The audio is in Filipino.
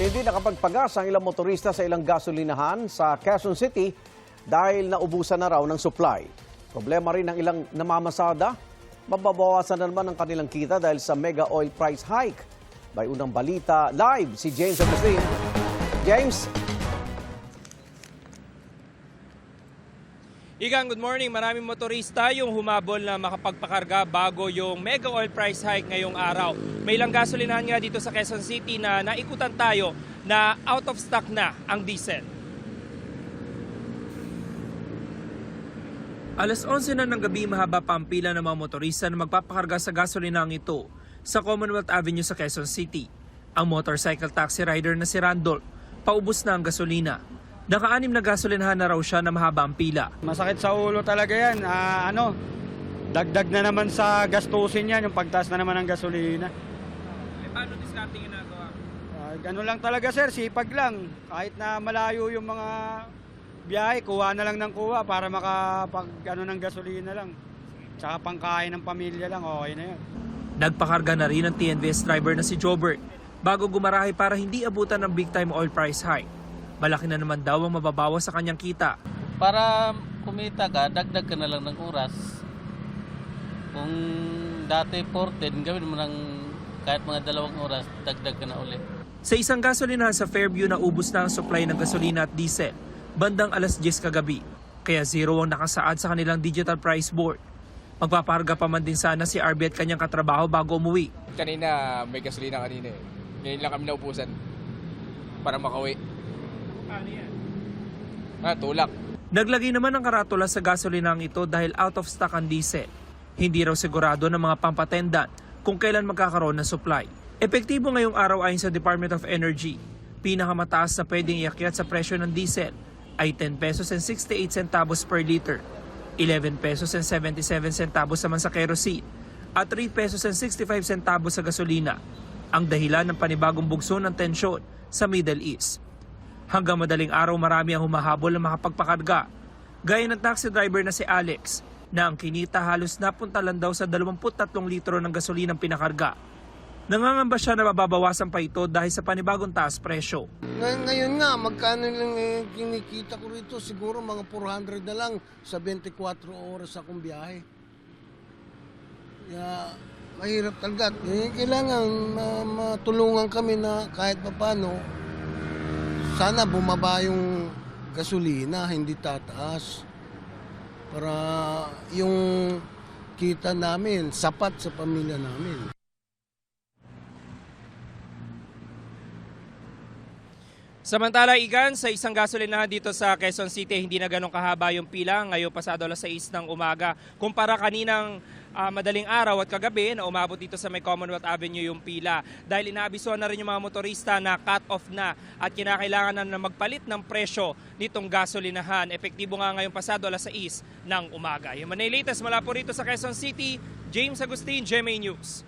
Hindi nakapagpagas ang ilang motorista sa ilang gasolinahan sa Quezon City dahil naubusan na raw ng supply. Problema rin ng ilang namamasada. Mababawasan na naman ang kanilang kita dahil sa mega oil price hike. May unang balita live si James Agustin. James? Igang, good morning. Maraming motorista yung humabol na makapagpakarga bago yung mega oil price hike ngayong araw. May ilang gasolinahan nga dito sa Quezon City na naikutan tayo na out of stock na ang diesel. Alas 11 na ng gabi, mahaba pa ang pila ng mga motorista na magpapakarga sa gasolinahang ito sa Commonwealth Avenue sa Quezon City. Ang motorcycle taxi rider na si Randolph, paubos na ang gasolina. Naka-anim na gasolinahan na raw siya na mahaba ang pila. Masakit sa ulo talaga yan. Dagdag na naman sa gastusin yan, yung pagtaas na naman ng gasolina. Paano discounting ginagawa? Gano'n lang talaga sir, sipag lang. Kahit na malayo yung mga biyahe, kuha na lang ng kuha para makapag ng gasolina lang. Tsaka pangkain ng pamilya lang, okay na yan. Nagpakarga na rin ang TNVS driver na si Jobert bago gumarahe para hindi abutan ng big time oil price hike. Malaki na naman daw ang mababawas sa kanyang kita. Para kumita ka, dagdag ka na lang ng oras. Kung dati 14, gawin mo ng kahit mga 2 oras, dagdag ka na ulit. Sa isang gasolinahan sa Fairview, naubos na ang supply ng gasolina at diesel bandang alas 10 kagabi. Kaya zero ang nakasaad sa kanilang digital price board. Magpapaharga pa man din sana si RB at kanyang katrabaho bago umuwi. Kanina, may gasolina kanina eh. Ngayon lang kami naubusan para makauwi. Ano yan? Tulak. Naglagay naman ng karatula sa gasolinang ito dahil out of stock ang diesel. Hindi raw sigurado ng mga pampatendan kung kailan magkakaroon ng supply. Epektibo ngayong araw ayon sa Department of Energy. Pinakamataas na pwedeng iakyat sa presyo ng diesel ay 10 pesos and 68 centavos per liter, 11 pesos and 77 centavos naman sa kerosene, at 3 pesos and 65 centavos sa gasolina. Ang dahilan ng panibagong bugso ng tensyon sa Middle East. Hanggang madaling araw marami ang humahabol na makapagpakarga. Gaya ng taxi driver na si Alex na ang kinita halos napunta lang daw sa 23 litro ng gasolinang pinakarga. Nangangamba siya na mababawasan pa ito dahil sa panibagong taas presyo. Ngayon nga, magkano lang kinikita ko rito? Siguro mga 400 na lang sa 24 oras akong biyahe. Kaya mahirap talaga. Kailangan matulungan kami na kahit paano, sana bumaba yung gasolina, hindi tataas. Para yung kita namin, sapat sa pamilya namin. Samantala, Igan, sa isang gasolinahan dito sa Quezon City, hindi na ganun kahaba yung pila ngayong pasado alas 6 ng umaga. Kumpara kaninang madaling araw at kagabi na umabot dito sa may Commonwealth Avenue yung pila. Dahil inaabisuhan na rin yung mga motorista na cut off na at kinakailangan na magpalit ng presyo nitong gasolinahan. Epektibo nga ngayong pasado alas 6 ng umaga. Yung manay latest mula po rito sa Quezon City, James Agustin, GMA News.